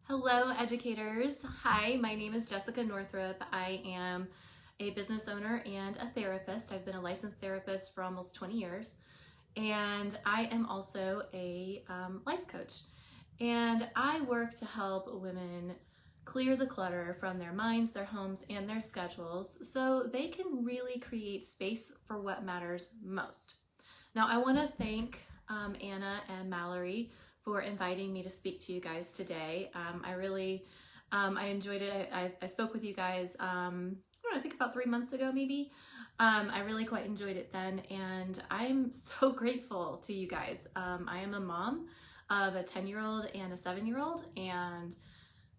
Hello, educators. Hi, my name is Jessica Northrop. I am a business owner and a therapist. I've been a licensed therapist for almost 20 years, and I am also a life coach. And I work to help women clear the clutter from their minds, their homes, and their schedules so they can really create space for what matters most. Now, I want to thank Anna and Mallory for inviting me to speak to you guys today. I enjoyed it. I spoke with you guys, I think about 3 months ago, maybe. I really quite enjoyed it then, and I'm so grateful to you guys. I am a mom of a 10-year-old and a 7-year-old, and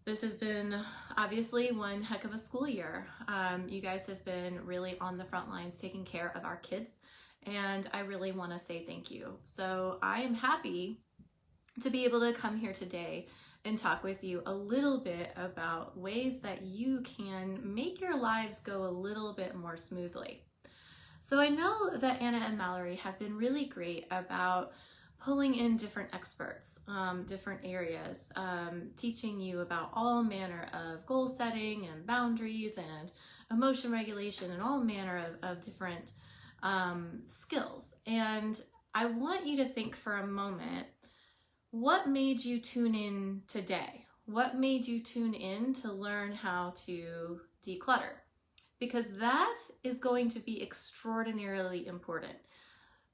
this has been obviously one heck of a school year. You guys have been really on the front lines taking care of our kids, and I really want to say thank you. So I am happy to be able to come here today and talk with you a little bit about ways that you can make your lives go a little bit more smoothly. So I know that Anna and Mallory have been really great about pulling in different experts, different areas, teaching you about all manner of goal setting and boundaries and emotion regulation and all manner of different skills. And I want you to think for a moment, what made you tune in today? What made you tune in to learn how to declutter? Because that is going to be extraordinarily important.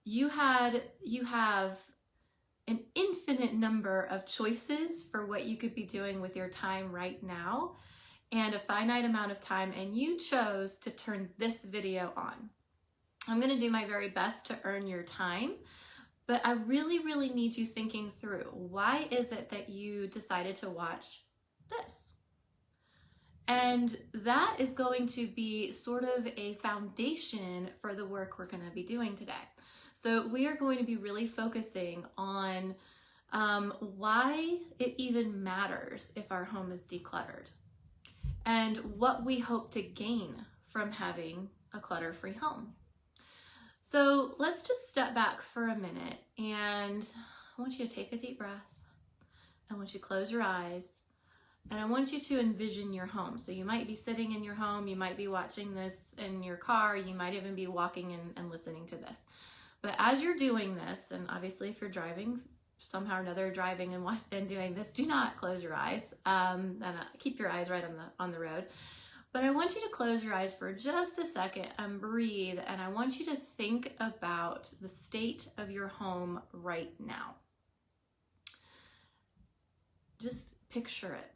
You have an infinite number of choices for what you could be doing with your time right now, and a finite amount of time, and you chose to turn this video on. I'm going to do my very best to earn your time, but I really need you thinking through, why is it that you decided to watch this? And that is going to be sort of a foundation for the work we're going to be doing today. So we are going to be really focusing on why it even matters if our home is decluttered, and what we hope to gain from having a clutter-free home. So let's just step back for a minute, and I want you to take a deep breath. I want you to close your eyes, and I want you to envision your home. So you might be sitting in your home, you might be watching this in your car, you might even be walking and listening to this. But as you're doing this, and obviously if you're driving, somehow or another driving and doing this, do not close your eyes, and keep your eyes right on the road. But I want you to close your eyes for just a second and breathe, and I want you to think about the state of your home right now. Just picture it.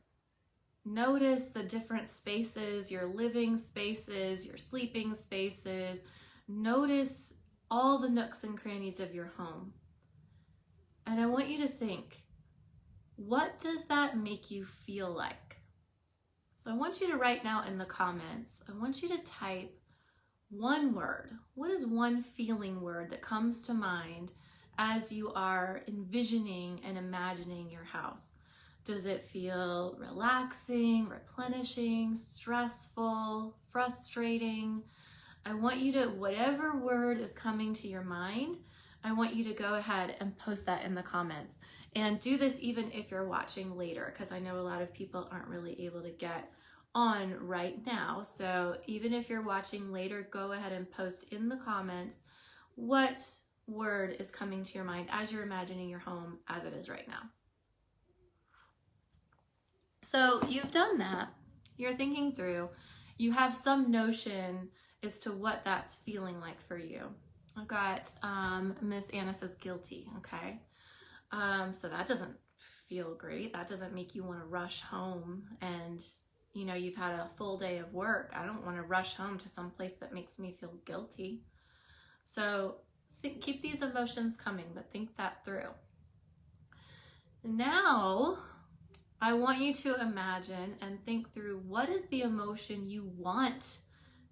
Notice the different spaces, your living spaces, your sleeping spaces. Notice all the nooks and crannies of your home. And I want you to think, what does that make you feel like? So I want you to write now in the comments, I want you to type one word. What is one feeling word that comes to mind as you are envisioning and imagining your house? Does it feel relaxing, replenishing, stressful, frustrating? I want you to, whatever word is coming to your mind, I want you to go ahead and post that in the comments. And do this even if you're watching later, because I know a lot of people aren't really able to get on right now. So even if you're watching later, go ahead and post in the comments what word is coming to your mind as you're imagining your home as it is right now. So you've done that. You're thinking through. You have some notion as to what that's feeling like for you. I've got Miss Anna says guilty, okay? So that doesn't feel great. That doesn't make you want to rush home, and you know, you've had a full day of work. I don't want to rush home to some place that makes me feel guilty. So keep these emotions coming, but think that through. Now, I want you to imagine and think through, what is the emotion you want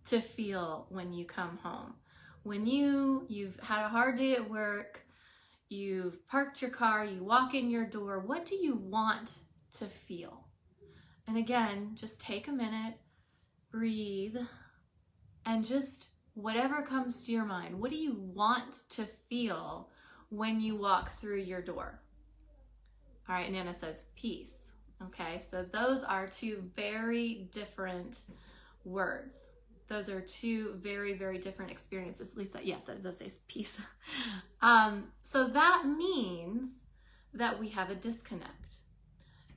to feel when you come home? When you've had a hard day at work, you've parked your car, you walk in your door, what do you want to feel? And again, just take a minute, breathe, and just whatever comes to your mind, what do you want to feel when you walk through your door? All right, and Anna says peace. Okay, so those are two very different words. Those are two very, very different experiences. At least that, yes, that does say peace. So that means that we have a disconnect.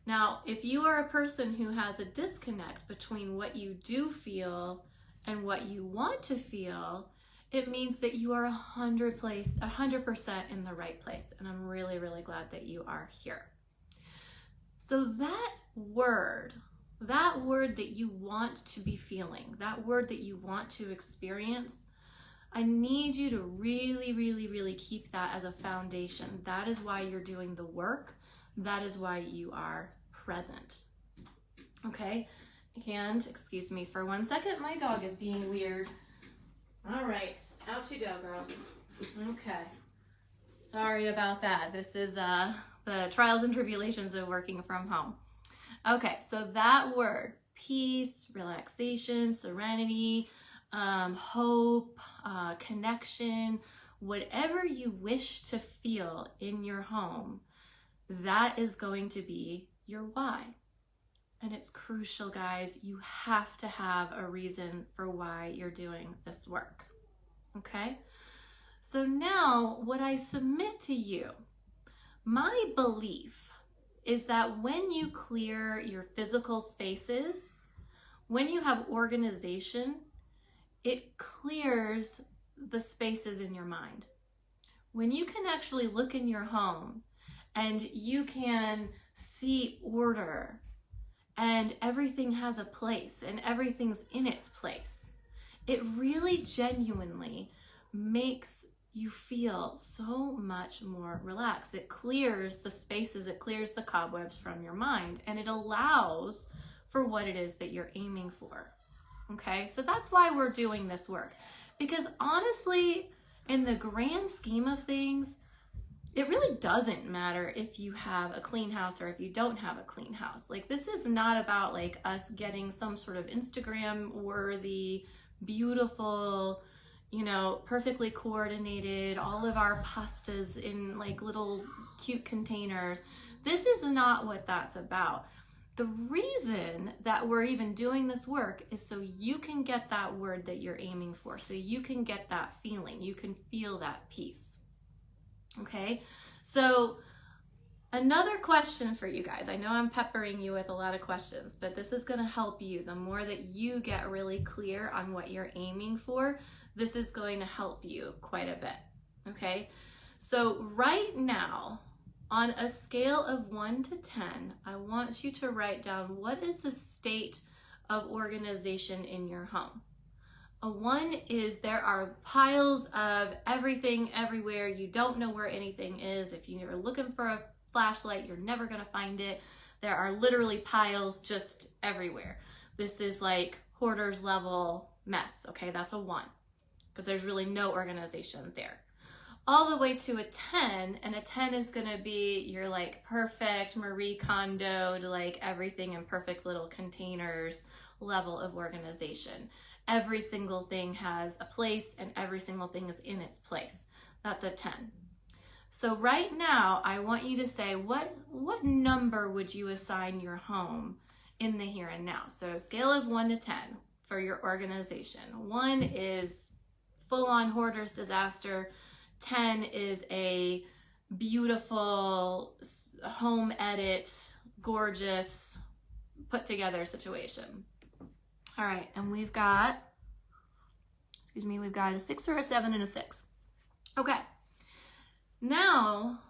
Now, if you are a person who has a disconnect between what you do feel and what you want to feel, it means that you are 100% in the right place. And I'm really, really glad that you are here. So that word that you want to be feeling, that word that you want to experience, I need you to really, really, really keep that as a foundation. That is why you're doing the work. That is why you are present. Okay? And, excuse me for 1 second, my dog is being weird. All right, out you go, girl. Okay. Sorry about that. This is the trials and tribulations of working from home. Okay, so that word, peace, relaxation, serenity, hope, connection, whatever you wish to feel in your home, that is going to be your why. And it's crucial, guys. You have to have a reason for why you're doing this work. Okay? So now, what I submit to you, my belief is that when you clear your physical spaces, when you have organization, it clears the spaces in your mind. When you can actually look in your home and you can see order and everything has a place and everything's in its place, it really genuinely makes you feel so much more relaxed. It clears the spaces, it clears the cobwebs from your mind, and it allows for what it is that you're aiming for. Okay, so that's why we're doing this work. Because honestly, in the grand scheme of things, it really doesn't matter if you have a clean house or if you don't have a clean house. Like, this is not about like us getting some sort of Instagram worthy, beautiful, you know, perfectly coordinated, all of our pastas in like little cute containers. This is not what that's about. The reason that we're even doing this work is so you can get that word that you're aiming for, so you can get that feeling, you can feel that peace. Okay, so another question for you guys. I know I'm peppering you with a lot of questions, but this is going to help you. The more that you get really clear on what you're aiming for, this is going to help you quite a bit. Okay, so right now, on a scale of 1 to 10, I want you to write down what is the state of organization in your home. A 1 is there are piles of everything everywhere. You don't know where anything is. If you're looking for a flashlight, you're never going to find it. There are literally piles just everywhere. This is like hoarder's level mess. Okay, that's a 1 because there's really no organization there. All the way to a 10, and a 10 is going to be your like perfect Marie Kondoed, like everything in perfect little containers level of organization. Every single thing has a place and every single thing is in its place. That's a 10. So right now, I want you to say, what number would you assign your home in the here and now? So scale of 1 to 10 for your organization. 1 is full-on hoarder's disaster. 10 is a beautiful home edit, gorgeous, put together situation. All right, and we've got a 6 or a 7 and a 6. Okay, now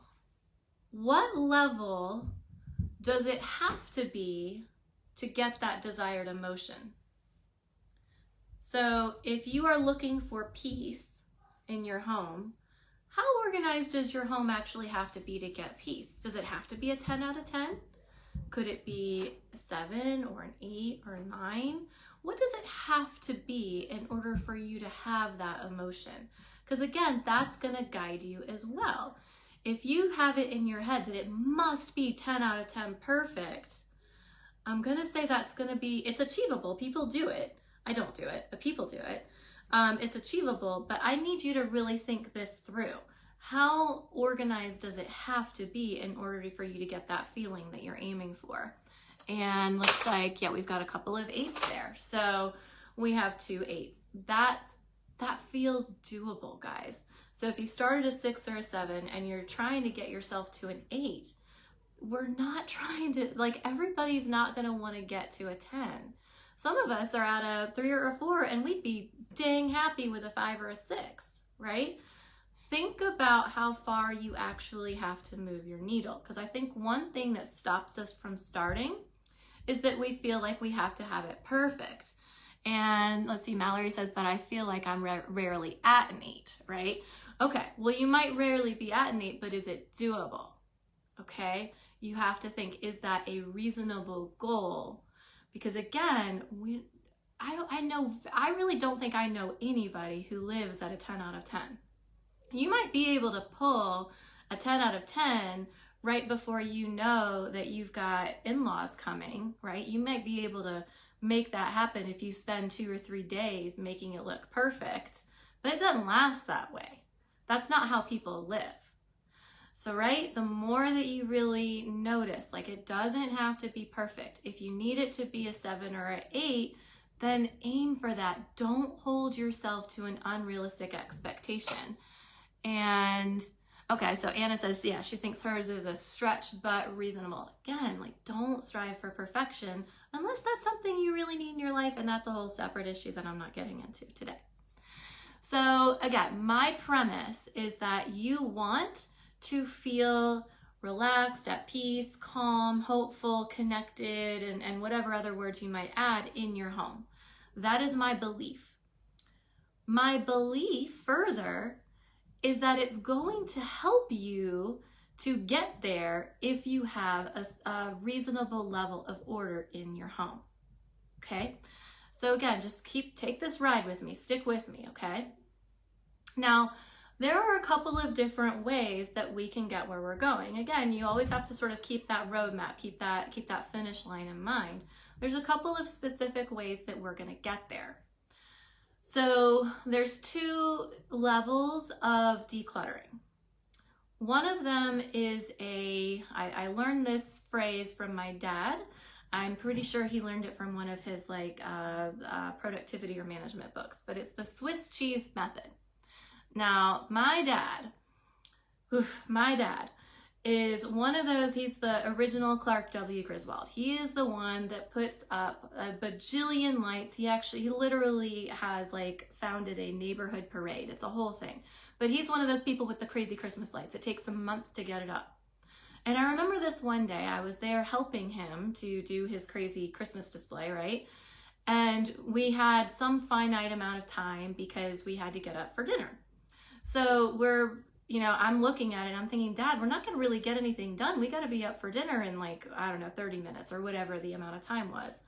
what level does it have to be to get that desired emotion? So if you are looking for peace in your home, how organized does your home actually have to be to get peace? Does it have to be a 10 out of 10? Could it be a 7 or an 8 or a 9? What does it have to be in order for you to have that emotion? Because again, that's going to guide you as well. If you have it in your head that it must be 10 out of 10 perfect, I'm going to say that's going to be, it's achievable. People do it. I don't do it, but people do it. It's achievable, but I need you to really think this through. How organized does it have to be in order for you to get that feeling that you're aiming for? And looks like, yeah, we've got a couple of 8s there. So we have 2 8s. That feels doable, guys. So if you started a 6 or a 7 and you're trying to get yourself to an 8, we're not trying to, like, everybody's not going to want to get to a 10. Some of us are at a 3 or a 4 and we'd be dang happy with a 5 or a 6, right? Think about how far you actually have to move your needle, because I think one thing that stops us from starting is that we feel like we have to have it perfect. And let's see, Mallory says, but I feel like I'm rarely at an 8, right? Okay, well, you might rarely be at an 8, but is it doable? Okay, you have to think, is that a reasonable goal? Because again, I really don't think I know anybody who lives at a 10 out of 10. You might be able to pull a 10 out of 10 right before you know that you've got in-laws coming, right? You might be able to make that happen if you spend 2 or 3 days making it look perfect, but it doesn't last that way. That's not how people live. So, right, the more that you really notice, like, it doesn't have to be perfect. If you need it to be a 7 or an 8, then aim for that. Don't hold yourself to an unrealistic expectation. And okay, so Anna says, yeah, she thinks hers is a stretch but reasonable. Again, like, don't strive for perfection unless that's something you really need in your life, and that's a whole separate issue that I'm not getting into today. So again, my premise is that you want to feel relaxed, at peace, calm, hopeful, connected, and whatever other words you might add in your home. That is my belief. My belief further is that it's going to help you to get there if you have a reasonable level of order in your home. Okay? So again, just take this ride with me, stick with me, okay? Now, there are a couple of different ways that we can get where we're going. Again, you always have to sort of keep that roadmap, keep that finish line in mind. There's a couple of specific ways that we're going to get there. So there's 2 levels of decluttering. One of them is I learned this phrase from my dad. I'm pretty sure he learned it from one of his productivity or management books, but it's the Swiss cheese method. Now, my dad is one of those, he's the original Clark W. Griswold. He is the one that puts up a bajillion lights. He literally has founded a neighborhood parade. It's a whole thing. But he's one of those people with the crazy Christmas lights. It takes some months to get it up. And I remember this one day, I was there helping him to do his crazy Christmas display, right? And we had some finite amount of time because we had to get up for dinner. So I'm looking at it, I'm thinking, Dad, we're not going to really get anything done. We got to be up for dinner in 30 minutes or whatever the amount of time was.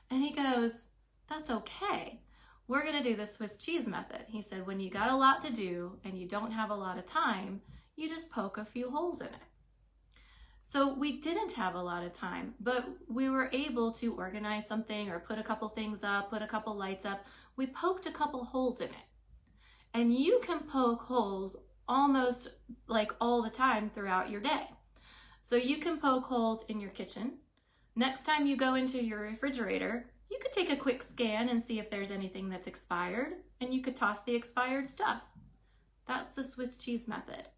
And he goes, that's okay. We're going to do the Swiss cheese method. He said, when you got a lot to do and you don't have a lot of time, you just poke a few holes in it. So we didn't have a lot of time, but we were able to organize something or put a couple things up, put a couple lights up. We poked a couple holes in it. And you can poke holes almost all the time throughout your day. So you can poke holes in your kitchen. Next time you go into your refrigerator, you could take a quick scan and see if there's anything that's expired, and you could toss the expired stuff. That's the Swiss cheese method.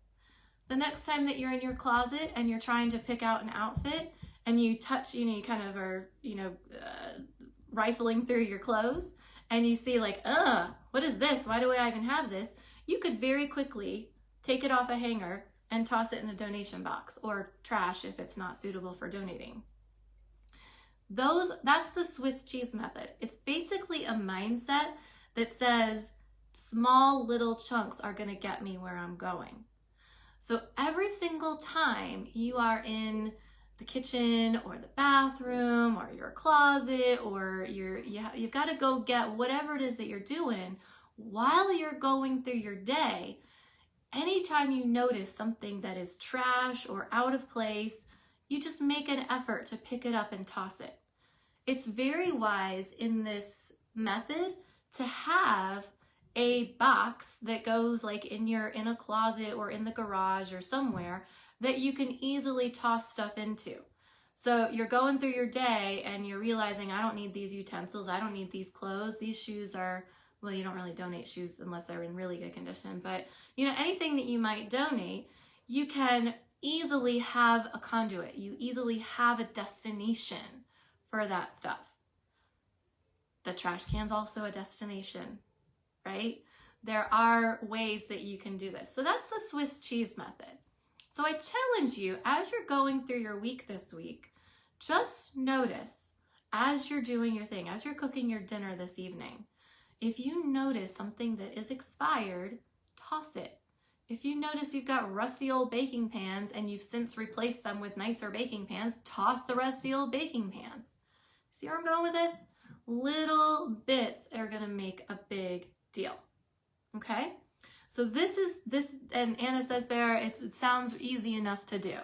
The next time that you're in your closet and you're trying to pick out an outfit and you touch, you kind of are, rifling through your clothes and you see what is this? Why do I even have this? You could very quickly take it off a hanger and toss it in a donation box or trash if it's not suitable for donating. That's the Swiss cheese method. It's basically a mindset that says small little chunks are going to get me where I'm going. So every single time you are in the kitchen or the bathroom or your closet or you've got to go get whatever it is that you're doing while you're going through your day, anytime you notice something that is trash or out of place, you just make an effort to pick it up and toss it. It's very wise in this method to have a box that goes in a closet or in the garage or somewhere that you can easily toss stuff into. So you're going through your day and you're realizing, I don't need these utensils, I don't need these clothes, these shoes are, well, you don't really donate shoes unless they're in really good condition, but anything that you might donate, you can easily have a conduit. You easily have a destination for that stuff. The trash can's also a destination, right? There are ways that you can do this. So that's the Swiss cheese method. So I challenge you, as you're going through your week this week, just notice as you're doing your thing, as you're cooking your dinner this evening, if you notice something that is expired, toss it. If you notice you've got rusty old baking pans and you've since replaced them with nicer baking pans, toss the rusty old baking pans. See where I'm going with this? Little bits are gonna make a big deal, okay? So this, and Anna says there, it sounds easy enough to do.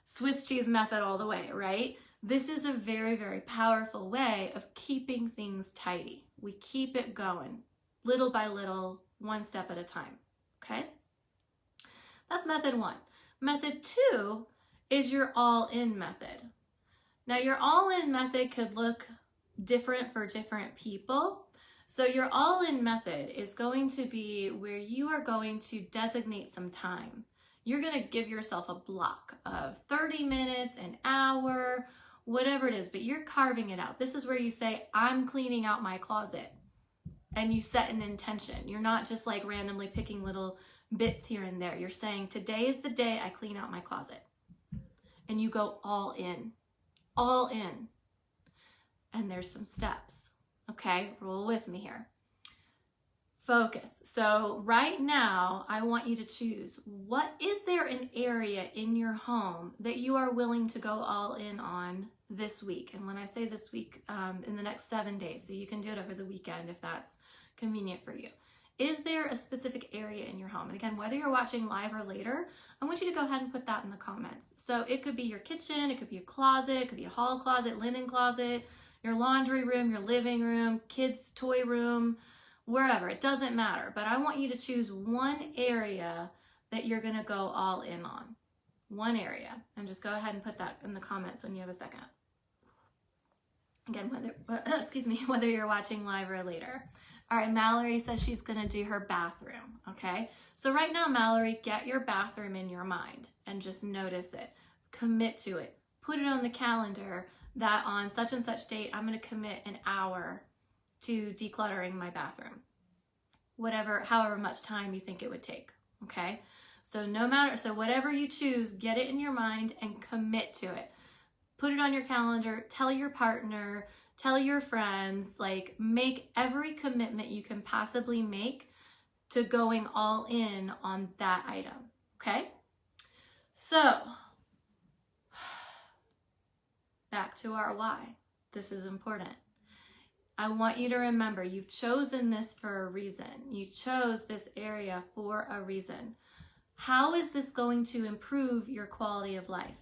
Swiss cheese method all the way, right? This is a very, very powerful way of keeping things tidy. We keep it going, little by little, one step at a time, okay? That's method one. Method two is your all-in method. Now, your all-in method could look different for different people. So your all-in method is going to be where you are going to designate some time. You're going to give yourself a block of 30 minutes, an hour, whatever it is, but you're carving it out. This is where you say, I'm cleaning out my closet, and you set an intention. You're not just like randomly picking little bits here and there. You're saying, today is the day I clean out my closet, and you go all in, all in. And there's some steps. Okay, roll with me here. Focus. So right now, I want you to choose, what is there an area in your home that you are willing to go all in on this week? And when I say this week, in the next 7 days, so you can do it over the weekend if that's convenient for you. Is there a specific area in your home? And again, whether you're watching live or later, I want you to go ahead and put that in the comments. So it could be your kitchen, it could be a closet, it could be a hall closet, linen closet, your laundry room, your living room, kids' toy room, wherever, it doesn't matter. But I want you to choose one area that you're gonna go all in on. One area, and just go ahead and put that in the comments when you have a second. Again, whether you're watching live or later. All right, Mallory says she's gonna do her bathroom, okay? So right now, Mallory, get your bathroom in your mind and just notice it. Commit to it. Put it on the calendar that on such and such date, I'm gonna commit an hour to decluttering my bathroom. However much time you think it would take, okay? So whatever you choose, get it in your mind and commit to it. Put it on your calendar, tell your partner, tell your friends, like make every commitment you can possibly make to going all in on that item, okay? So, back to our why. This is important. I want you to remember, you've chosen this for a reason. You chose this area for a reason. How is this going to improve your quality of life?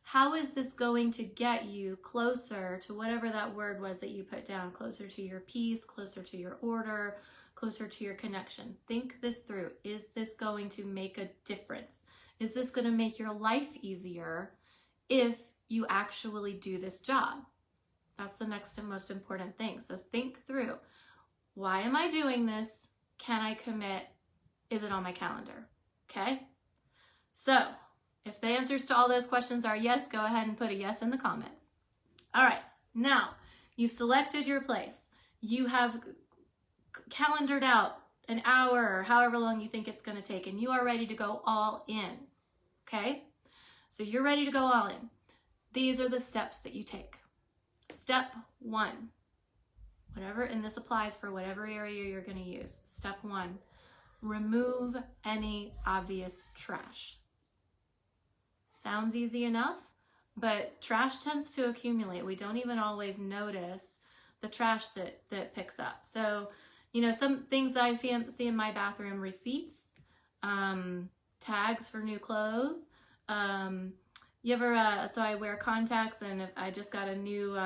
How is this going to get you closer to whatever that word was that you put down, closer to your peace, closer to your order, closer to your connection? Think this through. Is this going to make a difference? Is this going to make your life easier if you actually do this job? That's the next and most important thing. So think through, why am I doing this? Can I commit? Is it on my calendar? Okay? So if the answers to all those questions are yes, go ahead and put a yes in the comments. All right, now you've selected your place. You have calendared out an hour or however long you think it's going to take, and you are ready to go all in. Okay? So you're ready to go all in. These are the steps that you take. Step one, and this applies for whatever area you're going to use. Step one, remove any obvious trash. Sounds easy enough, but trash tends to accumulate. We don't even always notice the trash that picks up. So, some things that I see in my bathroom: receipts, tags for new clothes. So I wear contacts, and I just got a new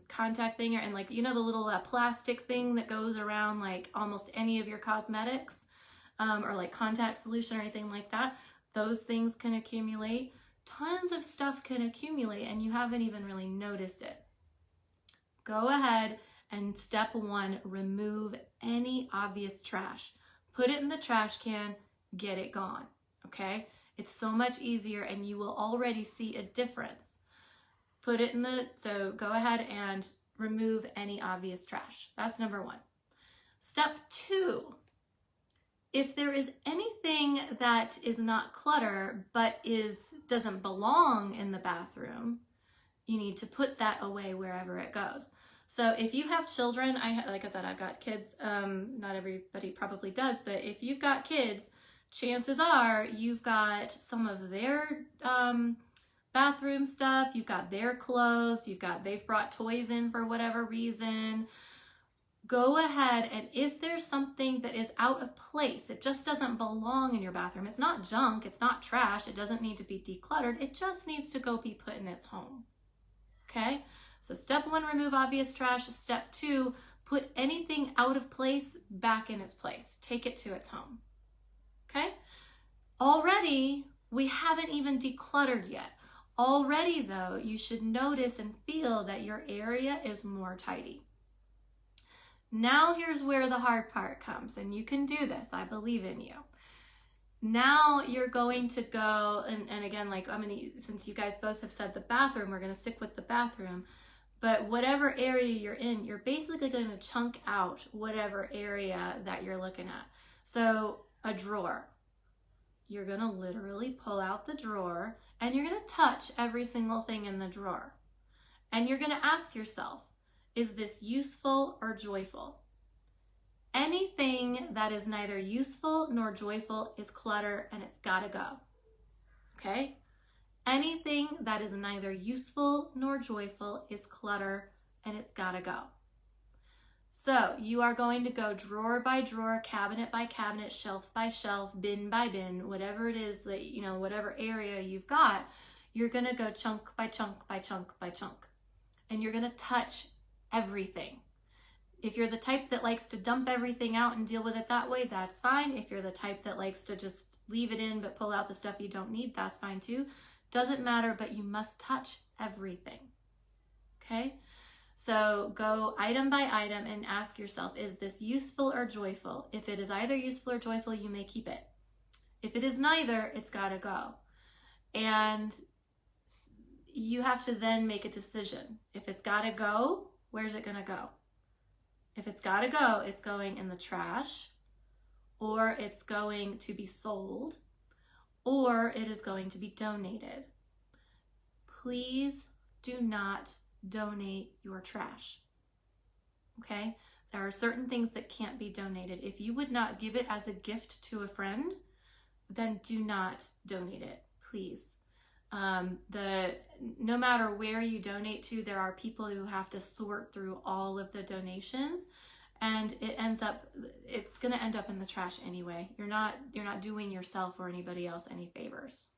contact thing, and the little plastic thing that goes around like almost any of your cosmetics, or like contact solution or anything like that. Those things can accumulate. tons of stuff can accumulate and you haven't even really noticed it. Go ahead and step 1, remove any obvious trash. Put it in the trash can, get it gone, okay? It's so much easier and you will already see a difference. So go ahead and remove any obvious trash. That's number 1. Step 2, if there is anything that is not clutter but doesn't belong in the bathroom, you need to put that away wherever it goes. So if you have children, like I said, I've got kids, not everybody probably does, but if you've got kids, chances are you've got some of their bathroom stuff, you've got their clothes, they've brought toys in for whatever reason. Go ahead, and if there's something that is out of place, it just doesn't belong in your bathroom, it's not junk, it's not trash, it doesn't need to be decluttered, it just needs to go be put in its home, okay? So step 1, remove obvious trash. Step 2, put anything out of place back in its place. Take it to its home, okay? Already, we haven't even decluttered yet. Already though, you should notice and feel that your area is more tidy. Now here's where the hard part comes, and you can do this, I believe in you. Now you're going to go, and again, like since you guys both have said the bathroom, we're gonna stick with the bathroom, but whatever area you're in, you're basically going to chunk out whatever area that you're looking at. So a drawer, you're going to literally pull out the drawer and you're going to touch every single thing in the drawer. And you're going to ask yourself, is this useful or joyful? Anything that is neither useful nor joyful is clutter and it's got to go. Okay? Anything that is neither useful nor joyful is clutter and it's gotta go. So you are going to go drawer by drawer, cabinet by cabinet, shelf by shelf, bin by bin, whatever it is that, whatever area you've got, you're gonna go chunk by chunk by chunk by chunk. And you're gonna touch everything. If you're the type that likes to dump everything out and deal with it that way, that's fine. If you're the type that likes to just leave it in but pull out the stuff you don't need, that's fine too. Doesn't matter, but you must touch everything, okay? So go item by item and ask yourself, is this useful or joyful? If it is either useful or joyful, you may keep it. If it is neither, it's gotta go. And you have to then make a decision. If it's gotta go, where's it gonna go? If it's gotta go, it's going in the trash, or it's going to be sold, or it is going to be donated. Please do not donate your trash, okay? There are certain things that can't be donated. If you would not give it as a gift to a friend, then do not donate it, please. No matter where you donate to, there are people who have to sort through all of the donations, and it's going to end up in the trash anyway. You're not doing yourself or anybody else any favors.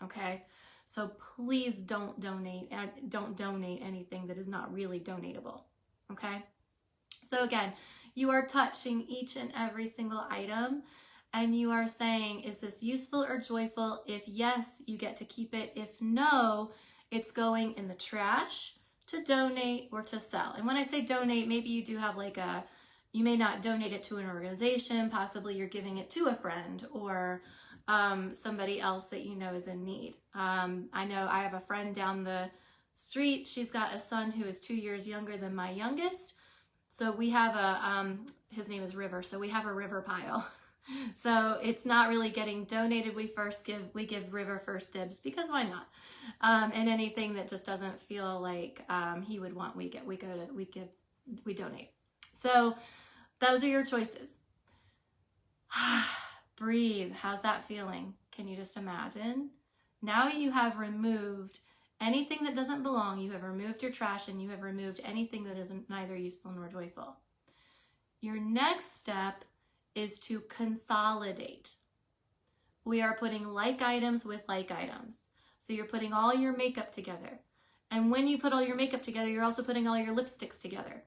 Okay? So please don't donate anything that is not really donatable. Okay? So again, you are touching each and every single item and you are saying, is this useful or joyful? If yes, you get to keep it. If no, it's going in the trash, to donate, or to sell. And when I say donate, maybe you do have you may not donate it to an organization, possibly you're giving it to a friend or somebody else that you know is in need. I know I have a friend down the street. She's got a son who is 2 years younger than my youngest. So we have his name is River, so we have a River pile. So it's not really getting donated. We give River first dibs because why not? And anything that just doesn't feel like he would want, we donate. So those are your choices. Breathe. How's that feeling? Can you just imagine? Now you have removed anything that doesn't belong. You have removed your trash and you have removed anything that is neither useful nor joyful. Your next step is to consolidate. We are putting like items with like items. So you're putting all your makeup together. And when you put all your makeup together, you're also putting all your lipsticks together.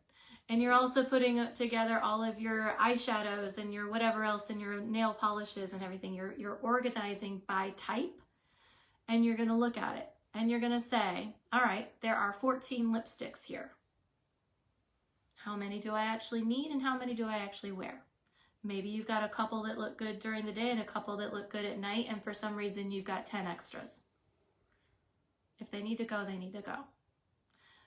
And you're also putting together all of your eyeshadows and your whatever else and your nail polishes and everything. You're organizing by type and you're going to look at it and you're going to say, all right, there are 14 lipsticks here. How many do I actually need and how many do I actually wear? Maybe you've got a couple that look good during the day and a couple that look good at night, and for some reason you've got 10 extras. If they need to go, they need to go.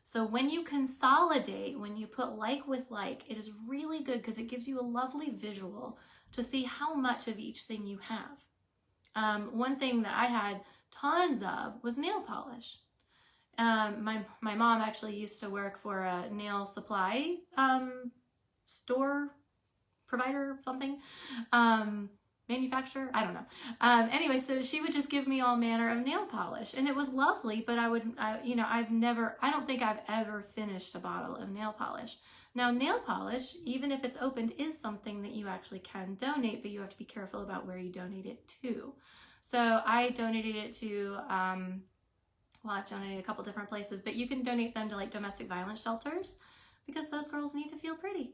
So when you consolidate, when you put like with like, it is really good because it gives you a lovely visual to see how much of each thing you have. One thing that I had tons of was nail polish. My mom actually used to work for a nail supply store provider, something, manufacturer, I don't know. Anyway, so she would just give me all manner of nail polish, and it was lovely, but I don't think I've ever finished a bottle of nail polish. Now, nail polish, even if it's opened, is something that you actually can donate, but you have to be careful about where you donate it to. So I donated it to, well, I've donated a couple different places, but you can donate them to like domestic violence shelters because those girls need to feel pretty.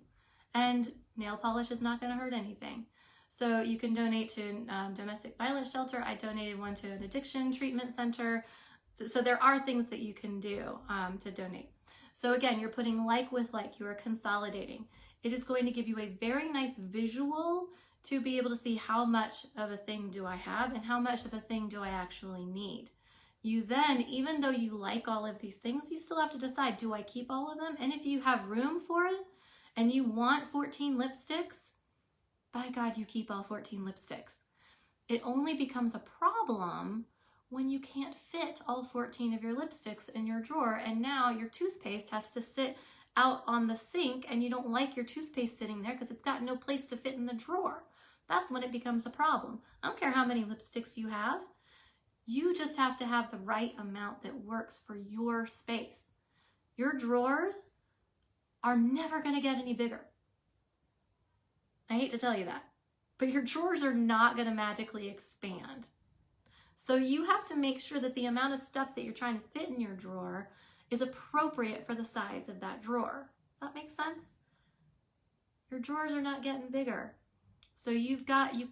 And nail polish is not going to hurt anything. So you can donate to domestic violence shelter. I donated one to an addiction treatment center. So there are things that you can do to donate. So again, you're putting like with like, you are consolidating. It is going to give you a very nice visual to be able to see how much of a thing do I have and how much of a thing do I actually need. You then, even though you like all of these things, you still have to decide, do I keep all of them? And if you have room for it and you want 14 lipsticks, by God, you keep all 14 lipsticks. It only becomes a problem when you can't fit all 14 of your lipsticks in your drawer, and now your toothpaste has to sit out on the sink and you don't like your toothpaste sitting there because it's got no place to fit in the drawer. That's when it becomes a problem. I don't care how many lipsticks you have. You just have to have the right amount that works for your space. Your drawers are never going to get any bigger. I hate to tell you that, but your drawers are not going to magically expand. So you have to make sure that the amount of stuff that you're trying to fit in your drawer is appropriate for the size of that drawer. Does that make sense? Your drawers are not getting bigger. So you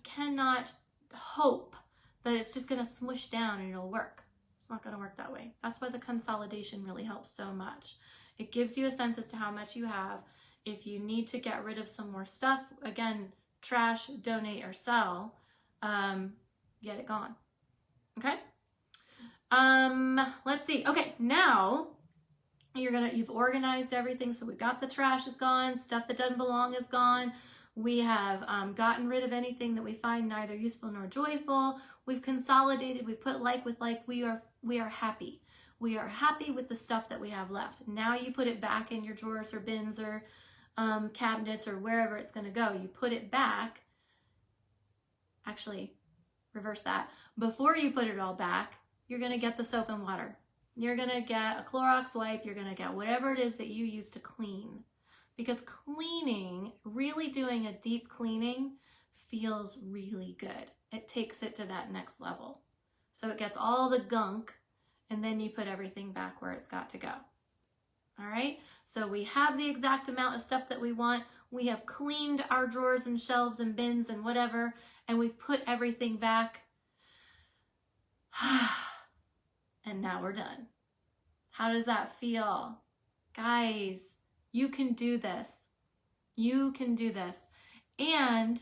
cannot hope that it's just going to smush down and it'll work. It's not going to work that way. That's why the consolidation really helps so much. It gives you a sense as to how much you have. If you need to get rid of some more stuff, again, trash, donate, or sell, get it gone. Okay? Let's see. Okay, now you've organized everything. So we've got the trash is gone, stuff that doesn't belong is gone. We have gotten rid of anything that we find neither useful nor joyful. We've consolidated, we've put like with like, we are happy. We are happy with the stuff that we have left. Now you put it back in your drawers or bins or cabinets or wherever it's going to go. You put it back. Actually, reverse that. Before you put it all back, you're going to get the soap and water. You're going to get a Clorox wipe. You're going to get whatever it is that you use to clean. Because cleaning, really doing a deep cleaning, feels really good. It takes it to that next level. So it gets all the gunk, and then you put everything back where it's got to go. All right, so we have the exact amount of stuff that we want. We have cleaned our drawers and shelves and bins and whatever, and we've put everything back. And now we're done. How does that feel? Guys, you can do this. You can do this. And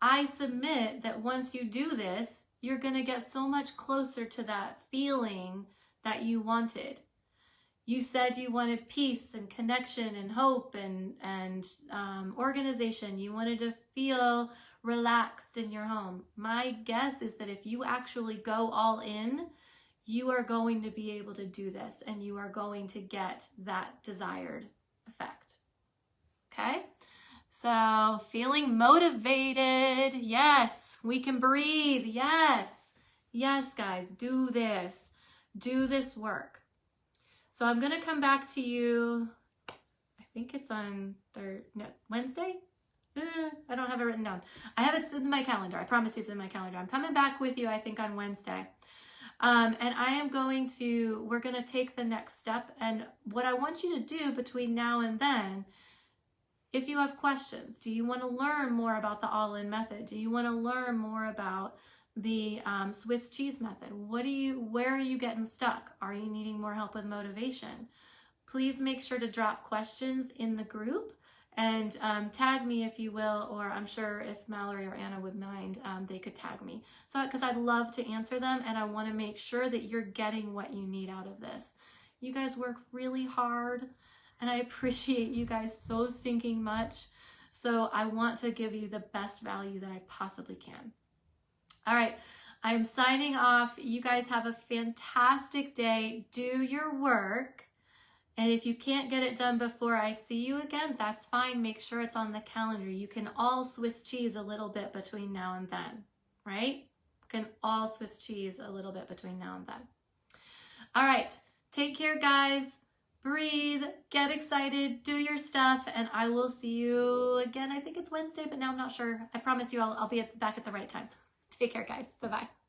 I submit that once you do this, you're going to get so much closer to that feeling that you wanted. You said you wanted peace and connection and hope and organization. You wanted to feel relaxed in your home. My guess is that if you actually go all in, you are going to be able to do this and you are going to get that desired effect. Okay? So feeling motivated. Yes, we can breathe. Yes. Yes, guys, do this. Do this work. So I'm going to come back to you, I think it's on Wednesday? I don't have it written down. I have it in my calendar. I promise you it's in my calendar. I'm coming back with you, I think, on Wednesday. And we're going to take the next step. And what I want you to do between now and then, if you have questions, do you want to learn more about the all-in method? Do you want to learn more about the Swiss cheese method. Where are you getting stuck? Are you needing more help with motivation? Please make sure to drop questions in the group and tag me if you will, or I'm sure if Mallory or Anna would mind, they could tag me. So, because I'd love to answer them and I want to make sure that you're getting what you need out of this. You guys work really hard and I appreciate you guys so stinking much. So I want to give you the best value that I possibly can. All right, I'm signing off. You guys have a fantastic day. Do your work. And if you can't get it done before I see you again, that's fine. Make sure it's on the calendar. You can all Swiss cheese a little bit between now and then, right? You can all Swiss cheese a little bit between now and then. All right, take care, guys. Breathe, get excited, do your stuff, and I will see you again. I think it's Wednesday, but now I'm not sure. I promise you I'll be back at the right time. Take care, guys. Bye-bye.